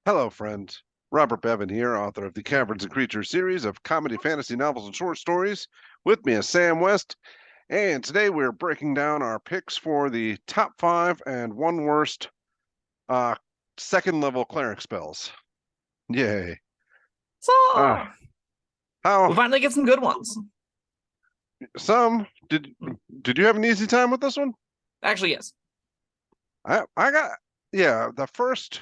Hello, friends. Robert Bevan here, author of the Caverns Creatures series of comedy, fantasy novels, and short stories. With me is Sam West, and today we're breaking down our picks for the top 5 and one worst uh, second level cleric spells. Yay! Uh, So how we finally get some good ones. some did you have an easy time with this one? Actually, yes. I got the first.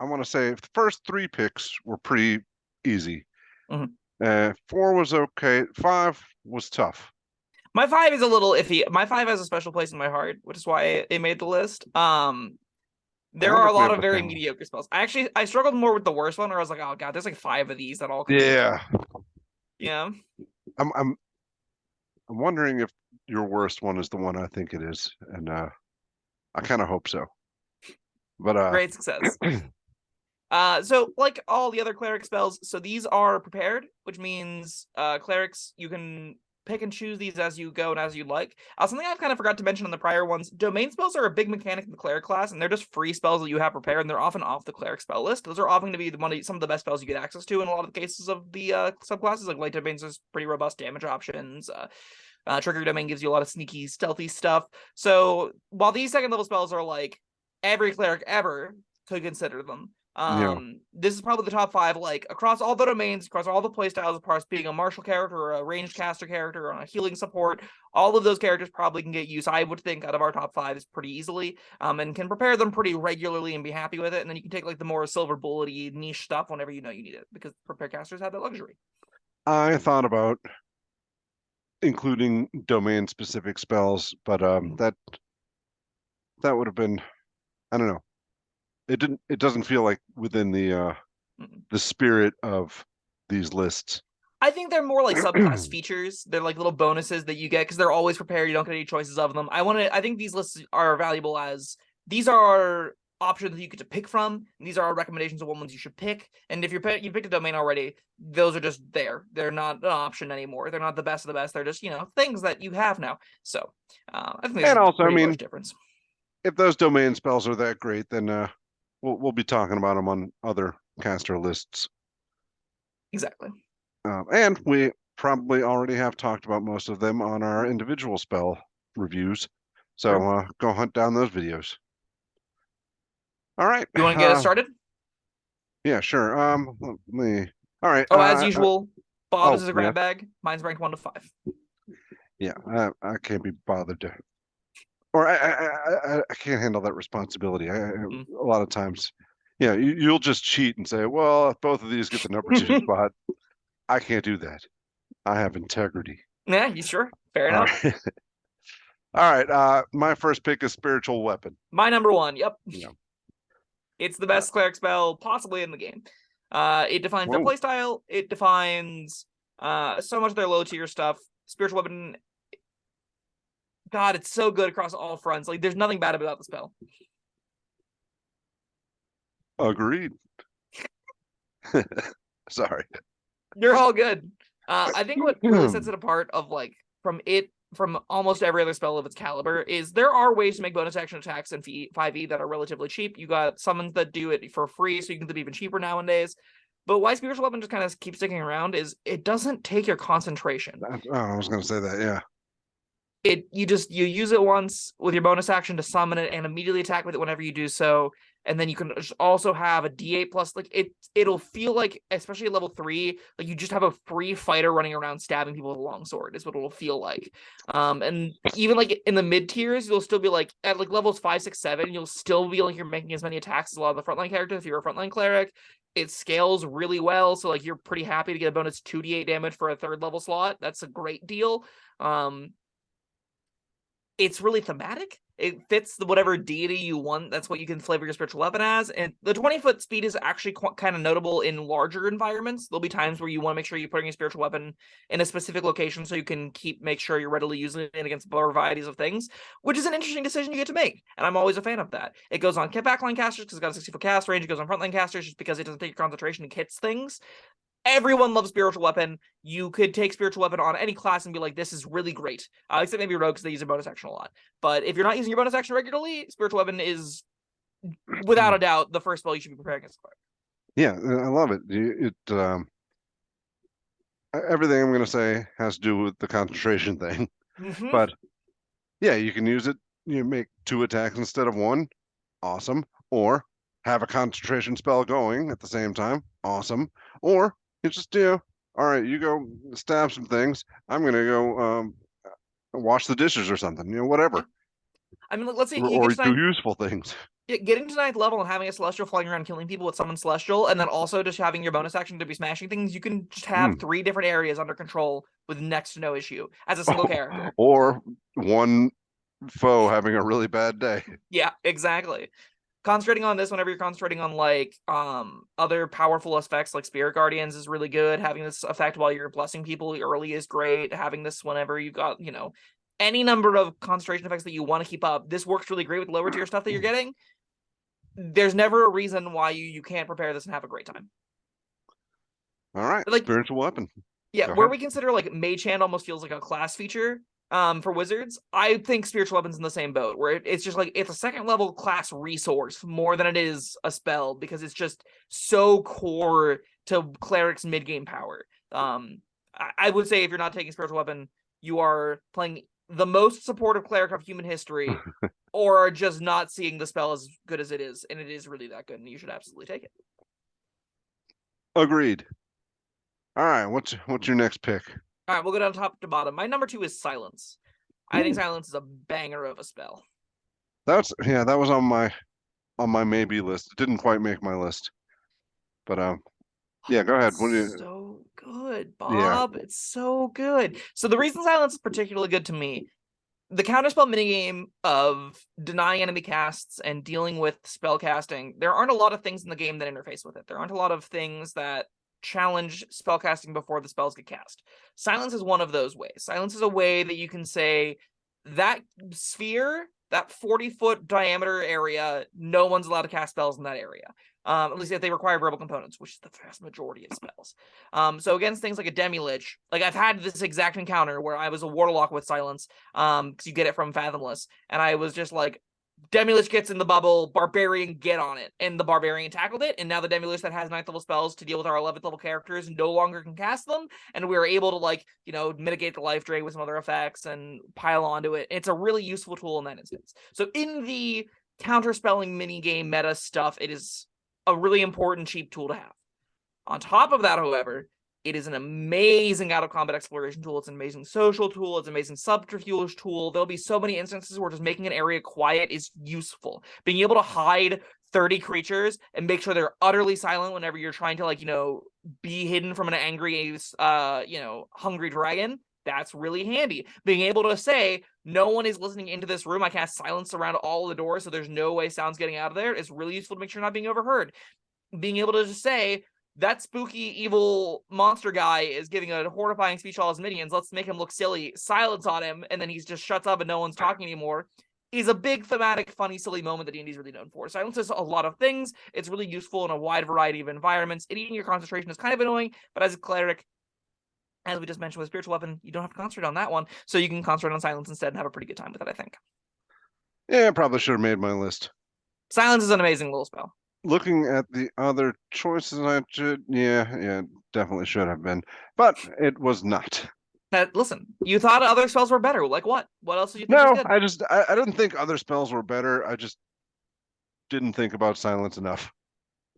I want to say the first 3 picks were pretty easy. Mhm. 4 was okay. 5 was tough. My 5 is a little iffy. My 5 has a special place in my heart, which is why it made the list. I There wonder are a if we lot have of the very same one. mediocre spells. I struggled more with the worst one, where I was like, oh god, there's like 5 of these that all compete. Yeah, Yeah. I'm I'm I'm wondering if your worst one is the one I think it is, and I kind of hope so. But Great success. So like all the other cleric spells, so these are prepared, which means clerics, you can pick and choose these as you go and as you like. Something I've kind of forgot to mention on the prior ones, domain spells are a big mechanic in the cleric class, and they're just free spells that you have prepared, and they're often off the cleric spell list. Those are often going to be some of the best spells you get access to in a lot of the cases of the subclasses. Like light domains has pretty robust damage options. Trigger domain gives you a lot of sneaky, stealthy stuff. So while these second level spells are like every cleric ever could consider them, yeah, this is probably the top 5, like across all the domains, across all the playstyles, across being a martial character or a ranged caster character or a healing support. All of those characters probably can get use, I would think, out of our top 5 is pretty easily, and can prepare them pretty regularly and be happy with it. And then you can take like the more silver bullety niche stuff whenever you know you need it, because prepare casters have that luxury. I thought about including domain specific spells, but that would have been, I don't know. It doesn't feel like within the spirit of these lists. I think they're more like subclass features. They're like little bonuses that you get because they're always prepared. You don't get any choices of them. I think these lists are valuable as these are options that you get to pick from. And these are recommendations of what ones you should pick. And if you picked a domain already, those are just there. They're not an option anymore. They're not the best of the best. They're just things that you have now. So I think there's And a also, I pretty large mean, difference. if those domain spells are that great, then we'll be talking about them on other caster lists. Exactly. And we probably already have talked about most of them on our individual spell reviews. So True. go hunt down those videos. All right. You want to get us started? Yeah, sure. Let me. All right. Oh, as usual, Bob's Oh, is a yeah, grab bag. Mine's ranked 1 to 5. yeah. I can't be bothered to, or I can't handle that responsibility. Mm. A lot of times, yeah, you'll just cheat and say, well, if both of these get the number 2 spot, I can't do that. I have integrity. Yeah, you sure? Fair All enough. right. All right. My first pick is spiritual weapon. My number 1. Yep. Yeah. It's the best cleric spell possibly in the game. It defines their Whoa. playstyle. It defines so much of their low tier stuff. Spiritual weapon. God, it's so good across all fronts. Like, there's nothing bad about the spell. Agreed. Sorry. You're all good. I think what really sets it apart of like from almost every other spell of its caliber is there are ways to make bonus action attacks in 5e that are relatively cheap. You got summons that do it for free, so you can do it even cheaper nowadays. But why spiritual weapon just kind of keeps sticking around is it doesn't take your concentration. I was going to say that. Yeah. You use it once with your bonus action to summon it and immediately attack with it whenever you do so. And then you can also have a D8 plus, like it'll feel like, especially at level 3, like you just have a free fighter running around stabbing people with a long sword is what it'll feel like. And even like in the mid tiers, you'll still be like at like levels 5, 6, 7, you'll still be like you're making as many attacks as a lot of the frontline characters if you're a frontline cleric. It scales really well, so like you're pretty happy to get a bonus 2d8 damage for a 3rd level slot. That's a great deal. It's really thematic. It fits whatever deity you want. That's what you can flavor your spiritual weapon as. And the 20-foot speed is actually kind of notable in larger environments. There'll be times where you want to make sure you're putting your spiritual weapon in a specific location so you can make sure you're readily using it against varieties of things, which is an interesting decision you get to make. And I'm always a fan of that. It goes on backline casters because it's got a 60-foot cast range. It goes on frontline casters just because it doesn't take your concentration and hits things. Everyone loves spiritual weapon. You could take spiritual weapon on any class and be like, this is really great. Except maybe rogue because they use a bonus action a lot. But if you're not using your bonus action regularly, spiritual weapon is without a doubt, the first spell you should be preparing is Cleric. Yeah, I love it. Everything I'm going to say has to do with the concentration thing, but yeah, you can use it. You make 2 attacks instead of 1. Awesome. Or have a concentration spell going at the same time. Awesome. Or you just, all right, you go stab some things. I'm going to go wash the dishes or something, whatever. I mean, let's say you Or get do useful things. getting to 9th level and having a Celestial flying around killing people with summon Celestial, and then also just having your bonus action to be smashing things, you can just have 3 different areas under control with next to no issue as a single character. Or one foe having a really bad day. Yeah, exactly. Concentrating on this whenever you're concentrating on like other powerful effects like Spirit Guardians is really good. Having this effect while you're blessing people early is great. Having this whenever you've got, any number of concentration effects that you want to keep up, this works really great with lower tier stuff that you're getting. There's never a reason why you can't prepare this and have a great time. All right, like, spiritual weapon. Yeah, where we consider like Mage Hand almost feels like a class feature for wizards, I think spiritual weapons in the same boat, where it's just like it's a 2nd level class resource more than it is a spell, because it's just so core to cleric's mid-game power. I would say if you're not taking spiritual weapon, you are playing the most supportive cleric of human history, or are just not seeing the spell as good as it is, and it is really that good, and you should absolutely take it. Agreed. All right, what's your next pick? All right, we'll go down top to bottom. My number 2 is Silence. I think Silence is a banger of a spell. That was on my maybe list. It didn't quite make my list, but yeah, go ahead. So good, Bob. Yeah. It's so good. So the reason Silence is particularly good to me, the counterspell minigame of denying enemy casts and dealing with spell casting, there aren't a lot of things in the game that interface with it. There aren't a lot of things that challenge spellcasting before the spells get cast. Silence is one of those ways. Silence is a way that you can say that sphere, that 40-foot diameter area, no one's allowed to cast spells in that area. At least if they require verbal components, which is the vast majority of spells. So against things like a Demi-Lich, like I've had this exact encounter where I was a Warlock with Silence, because you get it from Fathomless, and I was just like, Demi-Lich gets in the bubble, Barbarian get on it, and the Barbarian tackled it, and now the Demi-Lich that has 9th level spells to deal with our 11th level characters no longer can cast them, and we were able to, like, mitigate the life drain with some other effects and pile onto it. It's a really useful tool in that instance. So in the counterspelling minigame meta stuff, it is a really important cheap tool to have. On top of that, however, it is an amazing out-of-combat exploration tool. It's an amazing social tool. It's an amazing subterfuge tool. There'll be so many instances where just making an area quiet is useful. Being able to hide 30 creatures and make sure they're utterly silent whenever you're trying to, be hidden from an angry, hungry dragon, that's really handy. Being able to say, no one is listening into this room. I cast silence around all the doors, so there's no way sound's getting out of there. It's really useful to make sure you're not being overheard. Being able to just say, that spooky, evil monster guy is giving a horrifying speech to all his minions. Let's make him look silly. Silence on him, and then he just shuts up and no one's talking anymore. Is a big thematic, funny, silly moment that D&D is really known for. Silence is a lot of things. It's really useful in a wide variety of environments. And eating your concentration is kind of annoying, but as a cleric, as we just mentioned with spiritual weapon, you don't have to concentrate on that one. So you can concentrate on silence instead and have a pretty good time with it, I think. Yeah, I probably should have made my list. Silence is an amazing little spell. Looking at the other choices, I should, definitely should have been, but it was not. Listen, you thought other spells were better. Like what? What else did you think No, was good? I didn't think other spells were better. I just didn't think about silence enough.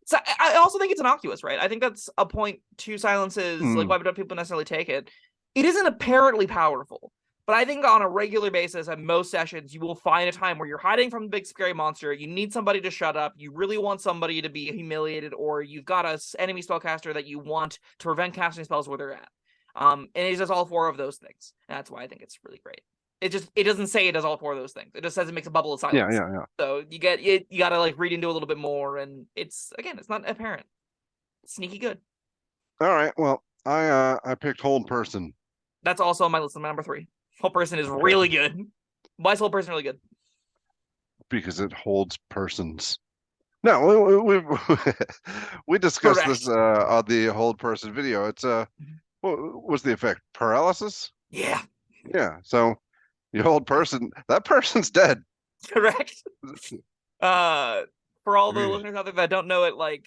So I also think it's innocuous, right? I think that's a point to silences, like why don't people necessarily take it? It isn't apparently powerful, but I think on a regular basis at most sessions, you will find a time where you're hiding from the big scary monster, you need somebody to shut up, you really want somebody to be humiliated, or you've got an enemy spellcaster that you want to prevent casting spells where they're at. And it does all 4 of those things. And that's why I think it's really great. It doesn't say it does all 4 of those things. It just says it makes a bubble of silence. Yeah. So you gotta like read into it a little bit more, and it's not apparent. It's sneaky good. All right. Well, I picked Hold Person. That's also on my list. Number 3. Hold Person is really good. Why is Hold Person really good? Because it holds persons. No, we discussed this on the Hold Person video. It's what was the effect? Paralysis? Yeah. Yeah. So you hold person, that person's dead. Correct. For all the listeners out there that don't know it, like,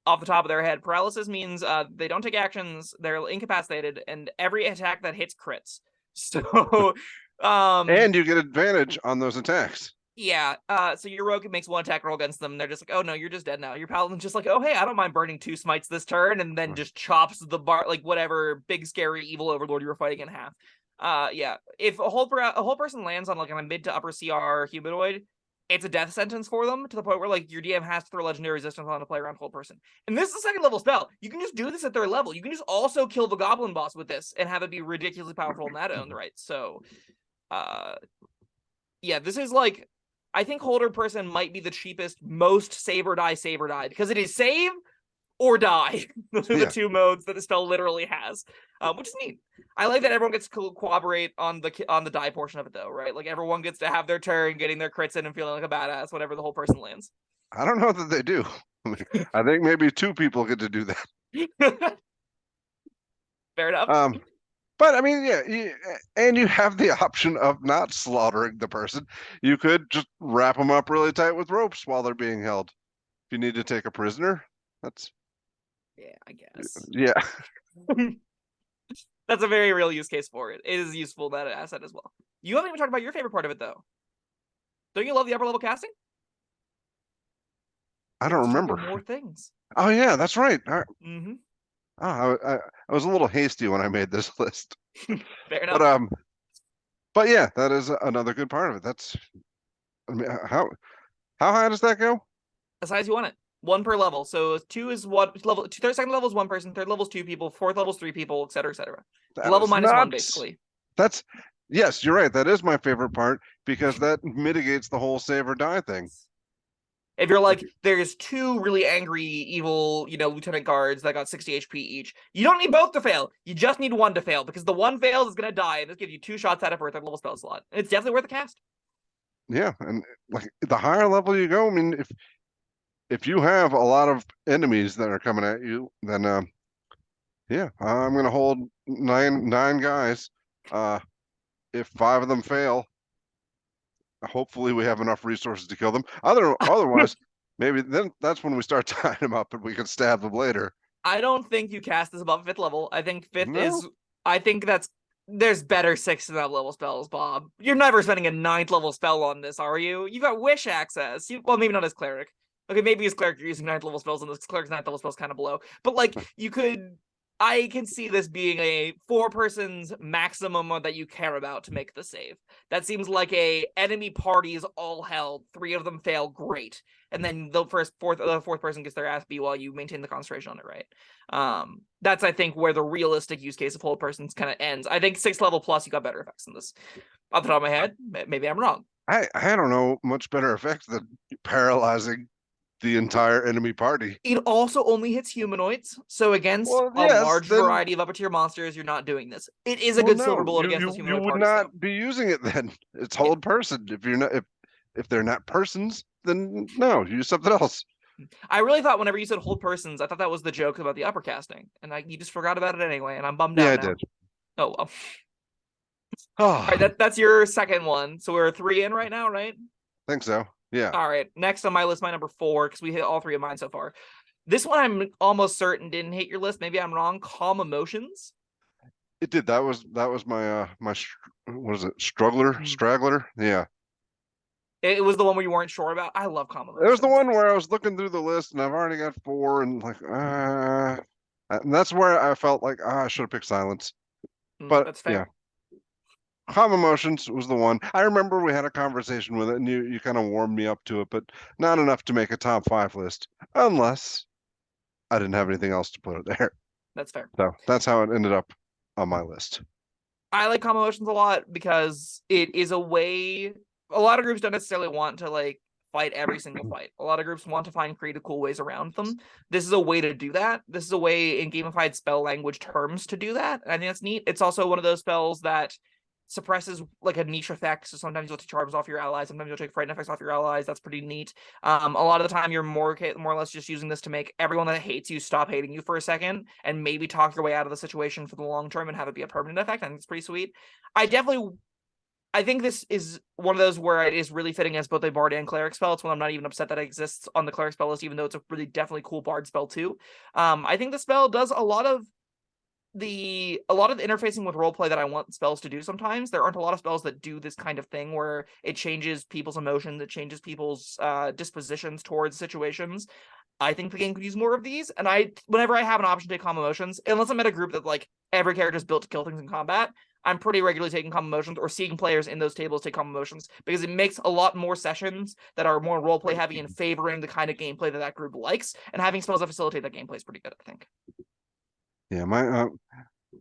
off the top of their head, paralysis means they don't take actions, they're incapacitated, and every attack that hits crits. So, and you get advantage on those attacks. yeah, so your rogue makes one attack roll against them, and they're just like, oh no, you're just dead now. Your paladin's just like, oh hey, I don't mind burning 2 smites this turn, and then just chops the like whatever big scary evil overlord you were fighting in half. Yeah, if a whole person lands on like a mid to upper CR humanoid, it's a death sentence for them, to the point where like your DM has to throw legendary resistance on a player on whole person. And this is a 2nd level spell. You can just do this at 3rd level. You can just also kill the goblin boss with this and have it be ridiculously powerful in that own right. So, yeah, this is like, I think Holder Person might be the cheapest, most save or die, because it is save or die. Those are the 2 modes that the spell literally has, which is neat. I like that everyone gets to cooperate on the die portion of it, though, right? Like, everyone gets to have their turn, getting their crits in and feeling like a badass whenever the whole person lands. I don't know that they do. I think maybe 2 people get to do that. Fair enough. But I mean, yeah, and you have the option of not slaughtering the person. You could just wrap them up really tight with ropes while they're being held. If you need to take a prisoner, that's... Yeah, I guess. Yeah. That's a very real use case for it. It is useful, that asset as well. You haven't even talked about your favorite part of it, though. Don't you love the upper level casting? I don't remember. More things. Oh yeah, that's right. Mm-hmm. Oh, I was a little hasty when I made this list. Fair enough. But yeah, that is another good part of it. That's, I mean, how high does that go? As high as you want it. 1 per level. So 2 is what level? 2nd level is 1 person. 3rd level is 2 people. 4th level is 3 people, etc., etc. Level minus nuts. 1, basically. That's, yes, you're right. That is my favorite part, because that mitigates the whole save or die thing. If you're like, there's 2 really angry, evil, lieutenant guards that got 60 HP each, you don't need both to fail. You just need 1 to fail, because the 1 fails is going to die, and this gives you 2 shots at it for a 3rd level spell slot. It's definitely worth the cast. Yeah, and like the higher level you go, I mean, if you have a lot of enemies that are coming at you, then yeah, I'm going to hold nine guys. If 5 of them fail, hopefully we have enough resources to kill them. Otherwise, maybe then that's when we start tying them up and we can stab them later. I don't think you cast this above 5th level. I think 5th is... I think there's better 6th and 7th level spells, Bob. You're never spending a 9th level spell on this, are you? You got wish access. Well, maybe not as cleric. Okay, maybe as cleric you're using 9th level spells, and this cleric's 9th level spells kind of below. But like, you could... I can see this being a 4-person's maximum that you care about to make the save. That seems like a enemy party is all hell. 3 of them fail, great. And then the 4th person gets their ass beat while you maintain the concentration on it, right? That's, I think, where the realistic use case of whole person's kind of ends. I think 6th level plus, you got better effects than this. Off the top of my head, maybe I'm wrong. I don't know much better effects than paralyzing the entire enemy party. It also only hits humanoids, so against a large variety of upper tier monsters, you're not doing this. It is a good silver bullet against those humanoid parties. You would not be using it then. It's hold person. If you're not, if they're not persons, then no, use something else. I really thought whenever you said hold persons, I thought that was the joke about the upper casting, and you just forgot about it anyway, and I'm bummed out. Yeah, I did. Oh well. All right, that's your second one. So we're 3 in right now, right? Think so. Yeah. All right. Next on my list, my number 4, because we hit all 3 of mine so far. This one I'm almost certain didn't hit your list. Maybe I'm wrong. Calm Emotions. It did. That was my what is it? Straggler. Yeah. It was the one where you weren't sure about. I love Calm Emotions. It was the one where I was looking through the list and I've already got 4 and like and that's where I felt like I should have picked Silence. But that's fair. Yeah. Calm Emotions was the one. I remember we had a conversation with it and you kind of warmed me up to it, but not enough to make a top 5 list unless I didn't have anything else to put it there. That's fair. So that's how it ended up on my list. I like Calm Emotions a lot because it is a way. A lot of groups don't necessarily want to like fight every single fight. A lot of groups want to find creative, cool ways around them. This is a way to do that. This is a way in gamified spell language terms to do that. I think that's neat. It's also one of those spells that suppresses like a niche effect. So sometimes you'll take charms off your allies. Sometimes you'll take frightened effects off your allies. That's pretty neat. A lot of the time you're more or less just using this to make everyone that hates you stop hating you for a second and maybe talk your way out of the situation for the long term and have it be a permanent effect. I think it's pretty sweet. I think this is one of those where it is really fitting as both a bard and cleric spell. It's when I'm not even upset that it exists on the cleric spell list, even though it's a really definitely cool bard spell too. I think the spell does a lot of the interfacing with roleplay that I want spells to do sometimes. There aren't a lot of spells that do this kind of thing where it changes people's emotions, it changes people's dispositions towards situations. I think the game could use more of these, and whenever I have an option to take calm emotions, unless I'm at a group that like every character is built to kill things in combat, I'm pretty regularly taking calm emotions or seeing players in those tables take calm emotions because it makes a lot more sessions that are more roleplay heavy and favoring the kind of gameplay that that group likes, and having spells that facilitate that gameplay is pretty good, I think. Yeah,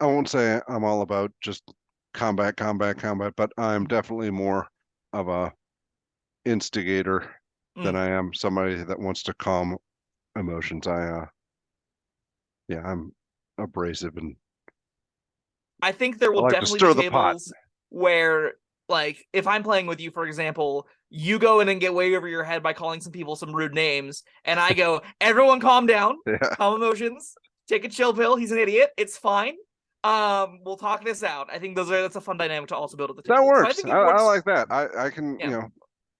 I won't say I'm all about just combat, but I'm definitely more of a instigator than I am somebody that wants to calm emotions. Yeah, I'm abrasive and I think there I will like to definitely be stir the pot. tables where, like, if I'm playing with you, for example, you go in and get way over your head by calling some people some rude names, and I go, everyone calm down, Yeah, calm emotions, take a chill pill, he's an idiot, it's fine. We'll talk this out. I think that's a fun dynamic to also build at the that table. So I works. think I, it I works. like that. I can, Yeah.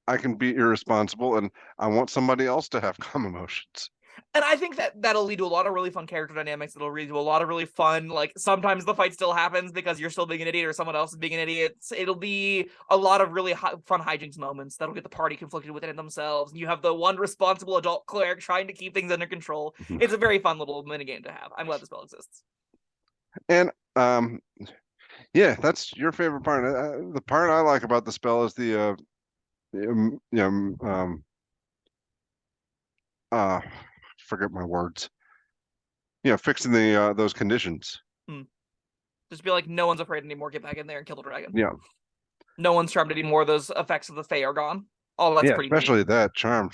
I can be irresponsible, and I want somebody else to have calm emotions. And I think that that'll lead to a lot of really fun character dynamics. It'll lead to a lot of really fun, like, sometimes the fight still happens because you're still being an idiot or someone else is being an idiot. It'll be a lot of really fun hijinks moments that'll get the party conflicted within themselves. And you have the one responsible adult cleric trying to keep things under control. It's a very fun little minigame to have. I'm glad the spell exists. And yeah, that's your favorite part. The part I like about the spell is uh, forget my words. Fixing the those conditions. Just be like, no one's afraid anymore. Get back in there and kill the dragon. Yeah, No one's charmed anymore. Those effects of the Fae are gone. All that's yeah, pretty neat. especially that charm.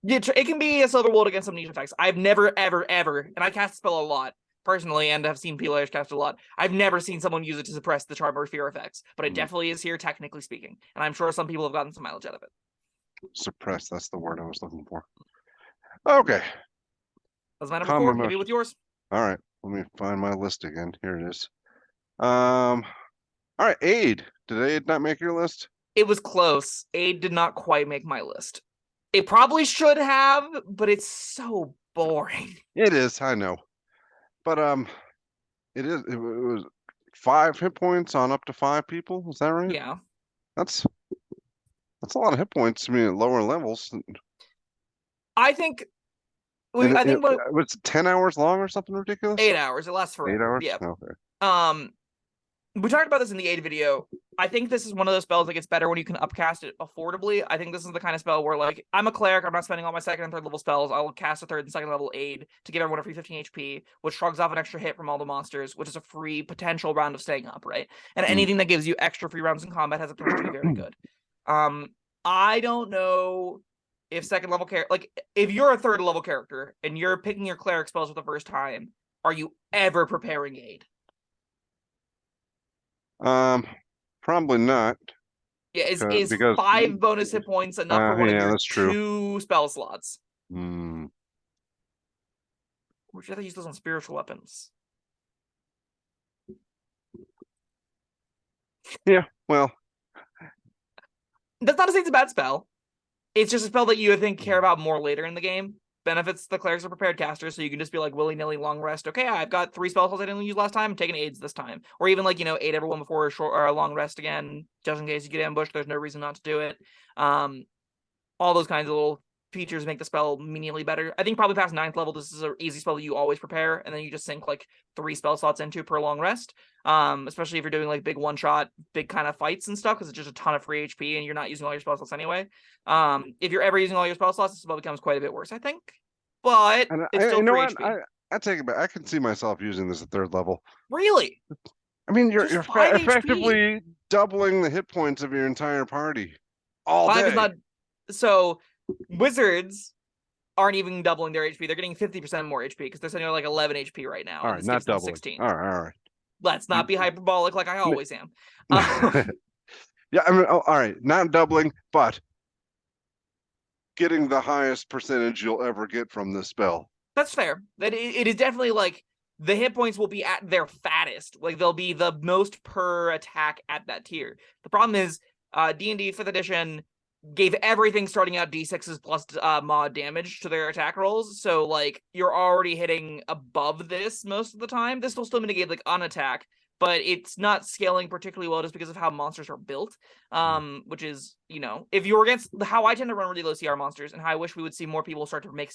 Yeah, it can be a silver wold against some niche effects. I've never, ever, and I cast the spell a lot personally, and have seen players cast it a lot. I've never seen someone use it to suppress the charm or fear effects, but it definitely is here, technically speaking. And I'm sure some people have gotten some mileage out of it. Suppress. That's the word I was looking for. Okay. That's my number Calm 4. Hit me with emotions. yours. All right. Let me find my list again. Here it is. All right. Aid. Did Aid not make your list? It was close. Aid did not quite make my list. It probably should have, but it's so boring. It is. I know. But it is. It was 5 hit points on up to 5 people. Is that right? Yeah. That's a lot of hit points. I mean, at lower levels. I think And I think it was 10 hours long or something ridiculous. 8 hours. It lasts forever. 8 hours. Yeah. Okay. We talked about this in the Aid video. I think this is one of those spells that gets better when you can upcast it affordably. I think this is the kind of spell where, like, I'm a cleric, I'm not spending all my second and third level spells. I'll cast a third and second level Aid to give everyone a free 15 HP, which shrugs off an extra hit from all the monsters, which is a free potential round of staying up, right? And anything that gives you extra free rounds in combat has a potential to be very good. I don't know if second level like, if you're a third level character and you're picking your cleric spells for the first time, are you ever preparing Aid? Probably not. Yeah, is because 5 bonus hit points enough for one of your 2 spell slots? Would you rather use those on spiritual weapons? Yeah, well, that's not to say it's a bad spell. It's just a spell that you, I think, care about more later in the game. Benefits the clerics are prepared casters, so you can just be like willy-nilly long rest. Okay, I've got 3 spell slots I didn't use last time. I'm taking aids this time, or even like, aid everyone before a short or a long rest again, just in case you get ambushed. There's no reason not to do it. All those kinds of little features make the spell meaningfully better. I think probably past 9th level, this is an easy spell that you always prepare, and then you just sink like 3 spell slots into per long rest. Especially if you're doing like big one-shot, big kind of fights and stuff, because it's just a ton of free HP and you're not using all your spell slots anyway. If you're ever using all your spell slots, the spell becomes quite a bit worse, I think. But it's still free HP. I take it back. I can see myself using this at 3rd level. Really? I mean, you're effectively doubling the hit points of your entire party all 5 day. is not. So wizards aren't even doubling their HP. They're getting 50% more HP because they're sitting at like 11 HP right now. All right, not doubling. 16. All right. Let's not be hyperbolic like I always am. Yeah, I mean, all right, not doubling, but getting the highest percentage you'll ever get from this spell. That's fair. That it is definitely like the hit points will be at their fattest. Like they'll be the most per attack at that tier. The problem is D&D 5th edition gave everything starting out d6s plus mod damage to their attack rolls. So like you're already hitting above this most of the time. This will still mitigate like on attack, but it's not scaling particularly well just because of how monsters are built. Which is, you know, if you're against how I tend to run really low CR monsters and how I wish we would see more people start to make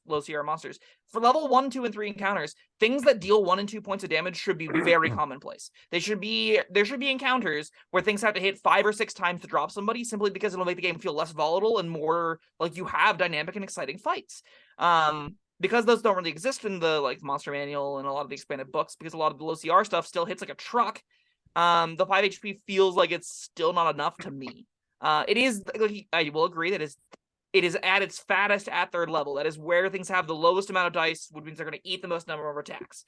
low CR monsters. For level 1, 2, and 3 encounters, things that deal 1 and 2 points of damage should be very commonplace. There should be encounters where things have to hit 5 or 6 times to drop somebody simply because it'll make the game feel less volatile and more like you have dynamic and exciting fights. Because those don't really exist in the like monster manual and a lot of the expanded books, because a lot of the low CR stuff still hits like a truck. The 5 HP feels like it's still not enough to me. It is, like, I will agree that it is at its fattest at 3rd level. That is where things have the lowest amount of dice, which means they're going to eat the most number of attacks.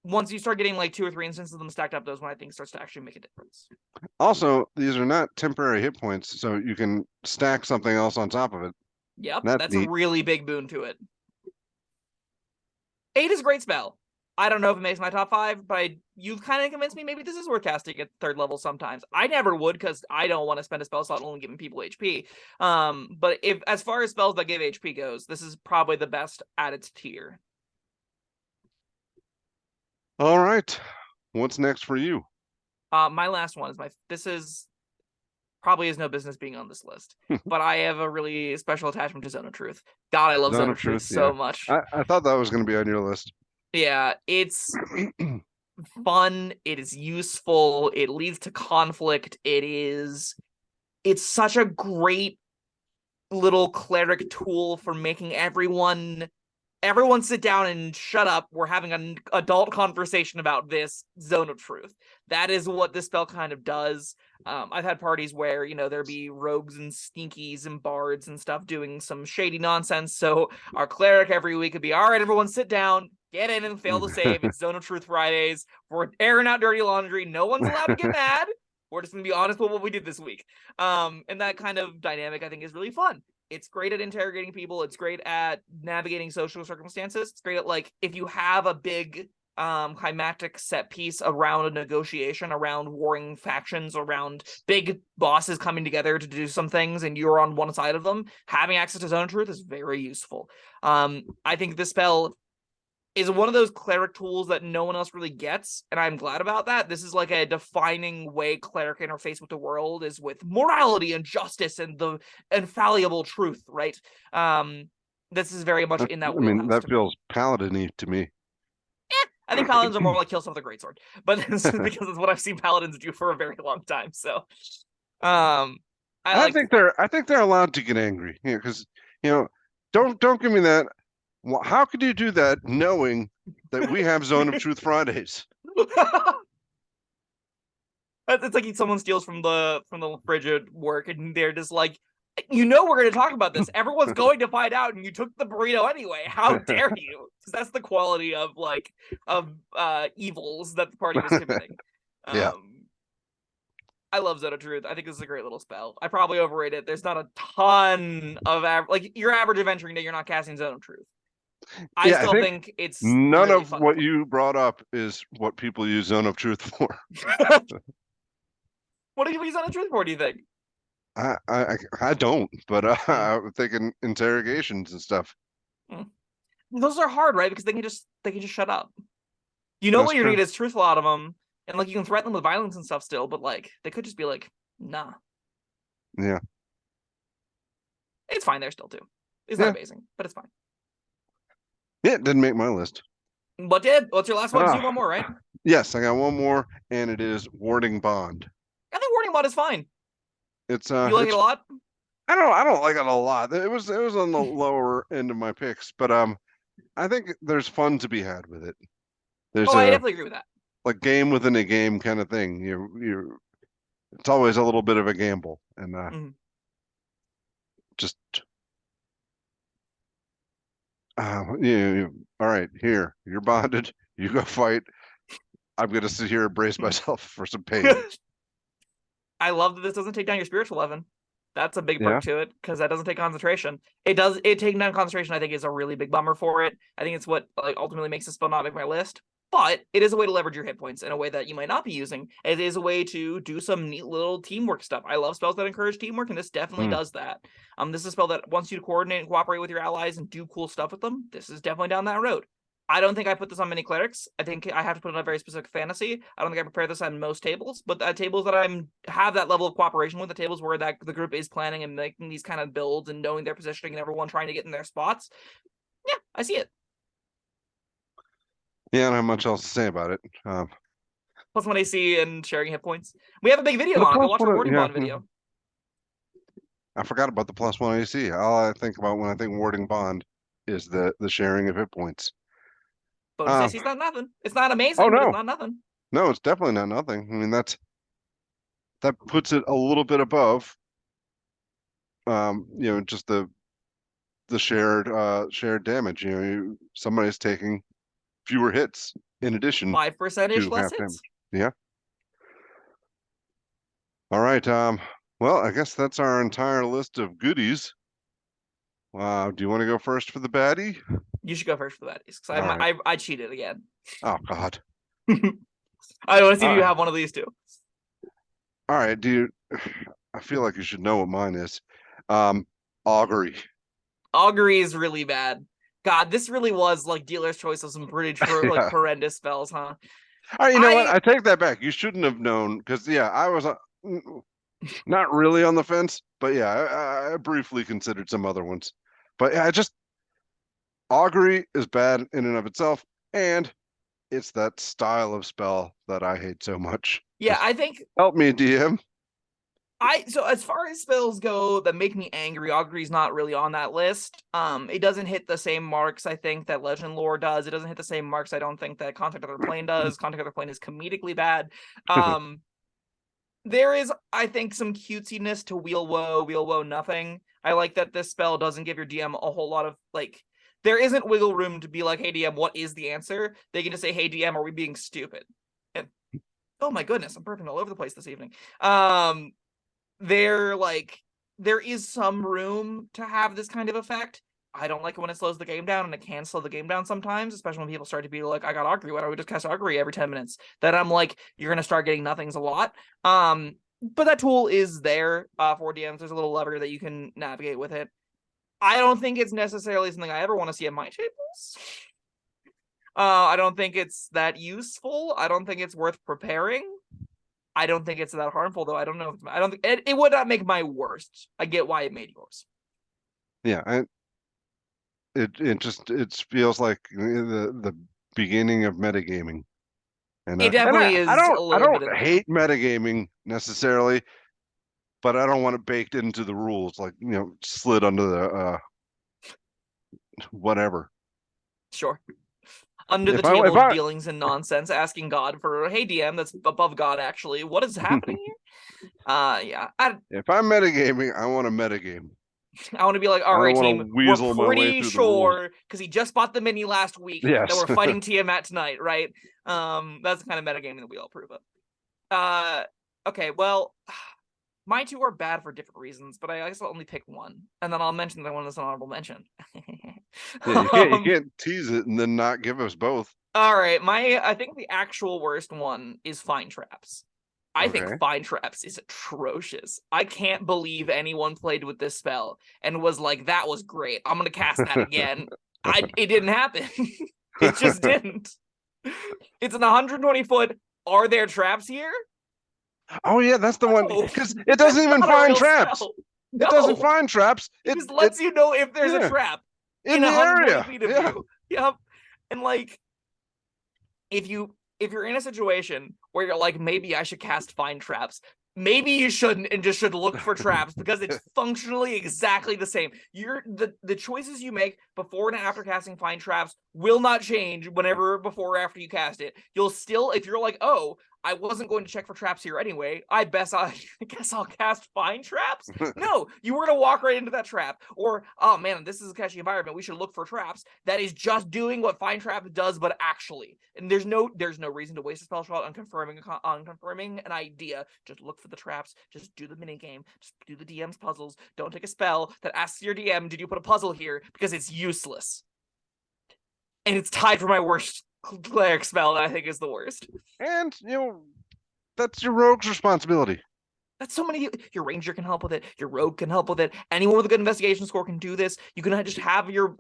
Once you start getting like 2 or 3 instances of them stacked up, those when I think starts to actually make a difference. Also, these are not temporary hit points, so you can stack something else on top of it. Yep, that's neat. A really big boon to it. 8 is a great spell. I don't know if it makes my top 5, but you've kind of convinced me maybe this is worth casting at 3rd level sometimes. I never would because I don't want to spend a spell slot only giving people HP. But if as far as spells that give HP goes, this is probably the best at its tier. All right. What's next for you? My last one is this is probably has no business being on this list, but I have a really special attachment to Zone of Truth. God, I love Zone of Truth so much. I thought that was going to be on your list. Yeah, it's fun. It is useful. It leads to conflict. It's such a great little cleric tool for making everyone sit down and shut up. We're having an adult conversation about this Zone of Truth. That is what this spell kind of does. I've had parties where, you know, there'd be rogues and sneakies and bards and stuff doing some shady nonsense. So our cleric every week would be, all right, everyone sit down, get in and fail to save. It's Zone of Truth Fridays. We're airing out dirty laundry. No one's allowed to get mad. We're just going to be honest with what we did this week. And that kind of dynamic, I think, is really fun. It's great at interrogating people. It's great at navigating social circumstances. It's great at, like, if you have a big climactic set piece around a negotiation, around warring factions, around big bosses coming together to do some things, and you're on one side of them, having access to Zone of Truth is very useful. I think this spell is one of those cleric tools that no one else really gets, and I'm glad about that. This is like a defining way cleric interface with the world is with morality and justice and the infallible truth, right? This is very much in that wheelhouse. I mean, that feels paladin-y to me. I think paladins are more like kill someone with a greatsword, but because it's what I've seen paladins do for a very long time. So, I think they're allowed to get angry, because don't give me that. How could you do that knowing that we have Zone of Truth Fridays? It's like someone steals from the fridge at work, and they're just like, we're going to talk about this. Everyone's going to find out, and you took the burrito anyway. How dare you? Because that's the quality of evils that the party was committing. Yeah. I love Zone of Truth. I think this is a great little spell. I probably overrate it. There's not a ton of your average adventuring day. You're not casting Zone of Truth. I still think it's none really of what you brought up is what people use Zone of Truth for. What do you use Zone of Truth for, do you think? I don't, but I'm thinking interrogations and stuff. Those are hard, right? Because they can just shut up. You know, what you're doing is truthful out of them, and like you can threaten them with violence and stuff still, but like they could just be like, nah. Yeah. It's fine there still too. It's not amazing, but it's fine. Yeah, it didn't make my list. What did? What's your last one? You have one more, right? Yes, I got one more, and it is Warding Bond. I think Warding Bond is fine. It's you like it a lot? I don't like it a lot. It was on the lower end of my picks, but I think there's fun to be had with it. I definitely agree with that. Like game within a game kind of thing. It's always a little bit of a gamble, and just all right, here, you're bonded. You go fight. I'm gonna sit here and brace myself for some pain. I love that this doesn't take down your spiritual weapon. That's a big Yeah. perk to it because that doesn't take concentration. It taking down concentration, I think, is a really big bummer for it. I think it's what like ultimately makes the spell not make my list. But it is a way to leverage your hit points in a way that you might not be using. It is a way to do some neat little teamwork stuff. I love spells that encourage teamwork, and this definitely does that. This is a spell that wants you to coordinate and cooperate with your allies and do cool stuff with them. This is definitely down that road. I don't think I put this on many clerics. I think I have to put it on a very specific fantasy. I don't think I prepare this on most tables, but at tables that have that level of cooperation with, the tables where that the group is planning and making these kind of builds and knowing their positioning and everyone trying to get in their spots. Yeah, I see it. Yeah, I don't have much else to say about it. +1 AC and sharing hit points. We have a big video The on. Go plus watch our one, warding yeah. bond video. I forgot about the +1 AC. All I think about when I think warding bond is the sharing of hit points. Bonus AC is not nothing. It's not amazing, Oh but it's no, not nothing. no, it's definitely not nothing. I mean, that puts it a little bit above, just the shared damage. Somebody's taking fewer hits in addition 5%-ish to less half hits. damage. Yeah. All right. Well, I guess that's our entire list of goodies. Wow. Do you want to go first for the baddie? You should go first for the baddies because Right. I cheated again. Oh God. I want to see if you have one of these two. All right, dude. I feel like you should know what mine is. Augury. Augury is really bad. God, this really was like dealer's choice of some pretty like horrendous spells, huh? All right, you know what? I take that back. You shouldn't have known because I was not really on the fence, but yeah, I briefly considered some other ones. But I just Augury is bad in and of itself, and it's that style of spell that I hate so much. Yeah, Just I think help me, DM. so as far as spells go that make me angry, Augury's not really on that list. It doesn't hit the same marks I think that Legend Lore does. It doesn't hit the same marks I don't think that Contact Other Plane does. Contact Other Plane is comedically bad. There is, I think, some cutesiness to Wheel Woe Nothing. I like that this spell doesn't give your DM a whole lot of like. There isn't wiggle room to be like, hey DM, what is the answer? They can just say, hey DM, are we being stupid? And oh my goodness, I'm burping all over the place this evening. There is some room to have this kind of effect. I don't like it when it slows the game down, and it can slow the game down sometimes, especially when people start to be like, I got Augury, why don't we just cast Augury every 10 minutes? Then I'm like, you're gonna start getting nothings a lot. But that tool is there for DMs. There's a little lever that you can navigate with it. I don't think it's necessarily something I ever want to see at my tables. I don't think it's that useful. I don't think it's worth preparing. I don't think it's that harmful, though. I don't know. I don't think it would not make my worst. I get why it made yours. Yeah, it feels like the beginning of metagaming. And it definitely I is a little bit. don't hate metagaming necessarily, but I don't want it baked into the rules, like slid under the whatever. Sure. Under the table dealings and nonsense, asking God for, hey DM, that's above God actually. What is happening here? Yeah. If I'm metagaming, I want to metagame. I want to be like, all right, team, we're pretty sure because he just bought the mini last week that we're fighting Tiamat tonight, right? That's the kind of metagaming that we all approve of. Okay, well, my two are bad for different reasons, but I guess I'll only pick one, and then I'll mention that one as an honorable mention. You can't tease it and then not give us both. All right, I think the actual worst one is Find Traps. I think Find Traps is atrocious. I can't believe anyone played with this spell and was like, that was great. I'm going to cast that again. It didn't happen. It just didn't. It's an 120 foot. Are there traps here? Oh, yeah, that's the one. Because it doesn't even find traps. No. It doesn't find traps. It just lets you know if there's a trap in the area. Feet of you. Yep. And like, if you're in a situation where you're like, maybe I should cast Find Traps, maybe you shouldn't and just should look for traps because it's functionally exactly the same. The choices you make before and after casting Find Traps will not change whenever before or after you cast it. You'll still, if you're like, oh, I wasn't going to check for traps here anyway. I guess I'll cast Find Traps. No, you were gonna walk right into that trap. Or, oh man, this is a catchy environment. We should look for traps. That is just doing what Find Trap does, but actually. And there's no reason to waste a spell slot on confirming an idea. Just look for the traps. Just do the mini game. Just do the DM's puzzles. Don't take a spell that asks your DM, "Did you put a puzzle here?" Because it's useless. And it's tied for my worst cleric spell that I think is the worst. And, that's your rogue's responsibility. That's so many. Your ranger can help with it. Your rogue can help with it. Anyone with a good investigation score can do this. You can just have your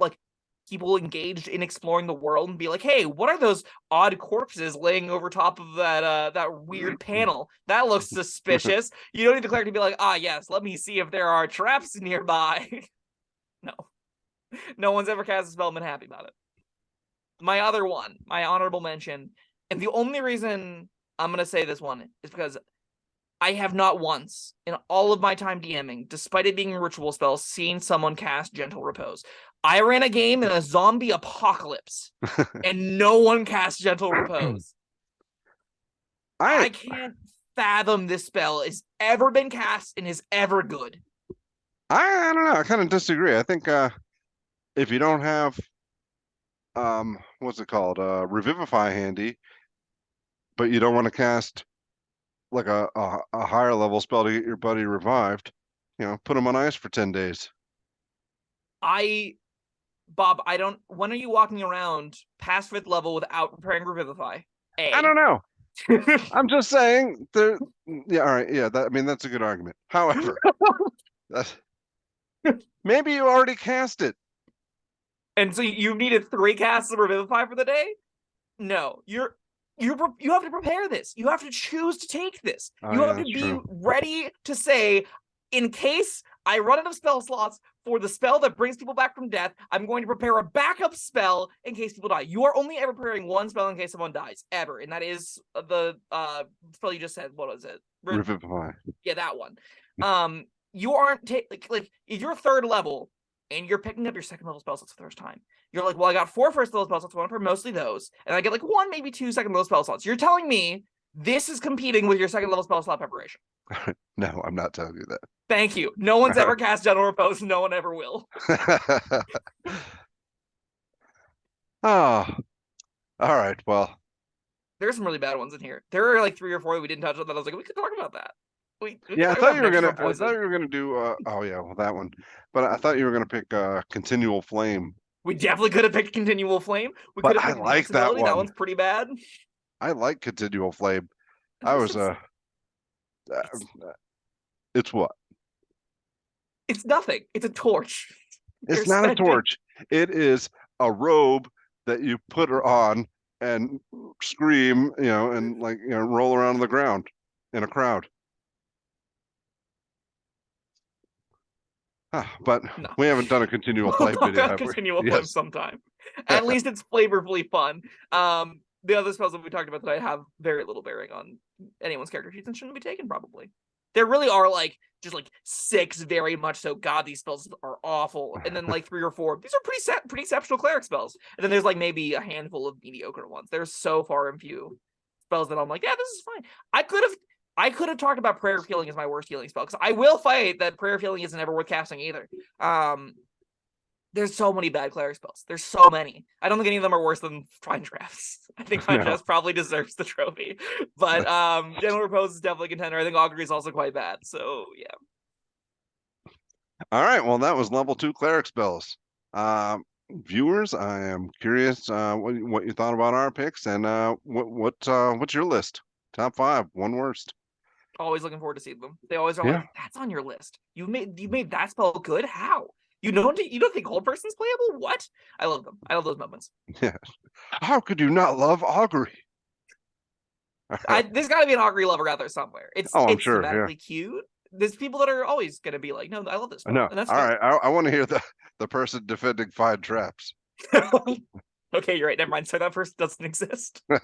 people engaged in exploring the world and be like, "Hey, what are those odd corpses laying over top of that weird panel? That looks suspicious." You don't need the cleric to be like, "Ah, yes, let me see if there are traps nearby." No one's ever cast a spell and been happy about it. My other one, my honorable mention, and the only reason I'm going to say this one is because I have not once in all of my time DMing, despite it being a ritual spell, seen someone cast Gentle Repose. I ran a game in a zombie apocalypse, and no one cast Gentle Repose. I can't fathom this spell has ever been cast and is ever good. I don't know. I kind of disagree. I think if you don't have what's it called? Revivify handy, but you don't want to cast like a higher level spell to get your buddy revived, put him on ice for 10 days. Bob, when are you walking around past 5th level without preparing Revivify? I don't know. I'm just saying yeah, all right, yeah, that's a good argument. However, maybe you already cast it. And so you needed 3 casts of Revivify for the day? No, you have to prepare this. You have to choose to take this. You have to be ready to say, in case I run out of spell slots for the spell that brings people back from death, I'm going to prepare a backup spell in case people die. You are only ever preparing one spell in case someone dies, ever. And that is the spell you just said. What was it? Revivify. Yeah, that one. You aren't like if you're 3rd level and you're picking up your 2nd level spell slots for the first time, you're like, well, I got 4 first level spell slots, 1 for mostly those, and I get 1, maybe 2 2nd level spell slots. You're telling me this is competing with your 2nd level spell slot preparation? No, I'm not telling you that. Thank you. No one's ever cast Gentle Repose. No one ever will. Oh, all right. Well, there's some really bad ones in here. There are 3 or 4 that we didn't touch on that I was like, we could talk about that. I thought you were gonna do oh yeah, well, that one. But I thought you were gonna pick Continual Flame. We definitely could have picked Continual Flame. We could have picked I like that one. That one's pretty bad. I like Continual Flame. It's what? It's nothing. It's a torch. It's not a torch. It is a robe that you put her on and scream, and roll around on the ground in a crowd. But no. We haven't done a Continual Flame video. Continual Flame sometime. At least it's flavorfully fun. The other spells that we talked about that I have very little bearing on anyone's character sheets and shouldn't be taken, probably. There really are just 6 very much so. God, these spells are awful. And then 3 or 4. These are pretty exceptional cleric spells. And then there's maybe a handful of mediocre ones. There's so far and few spells that I'm like, yeah, this is fine. I could have talked about Prayer of Healing as my worst healing spell, because I will fight that Prayer of Healing isn't ever worth casting either. There's so many bad cleric spells. There's so many. I don't think any of them are worse than Find Traps. I think Find Traps probably deserves the trophy. But Gentle Repose is definitely a contender. I think Augury is also quite bad. So yeah. All right. Well, that was level 2 cleric spells. Viewers, I am curious what you thought about our picks, and what's your list? Top 5, one worst. Always looking forward to seeing them. They always are like, that's on your list. You made that spell good? How? You don't think Cold Person's playable? What? I love them. I love those moments. Yeah. How could you not love Augury? There's got to be an Augury lover out there somewhere. It's sure, thematically cute. There's people that are always going to be like, no, I love this spell. No, and that's all right. I want to hear the person defending Find Traps. Okay, you're right. Never mind. So that person doesn't exist. All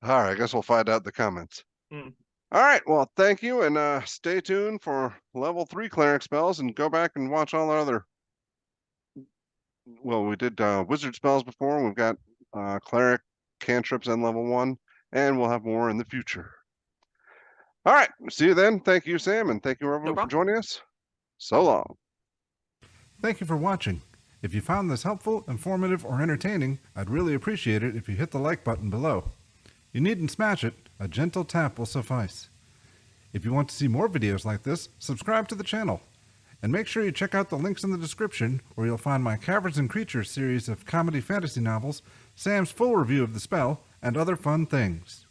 right. I guess we'll find out in the comments. All right. Well, thank you, and stay tuned for level 3 cleric spells, and go back and watch all the other. Well, we did wizard spells before. We've got cleric cantrips and level 1, and we'll have more in the future. All right, see you then. Thank you, Sam, and thank you, everyone, for joining us. So long. Thank you for watching. If you found this helpful, informative, or entertaining, I'd really appreciate it if you hit the like button below. You needn't smash it, a gentle tap will suffice. If you want to see more videos like this, subscribe to the channel. And make sure you check out the links in the description, where you'll find my Caverns Creatures series of comedy fantasy novels, Sam's full review of the spell, and other fun things.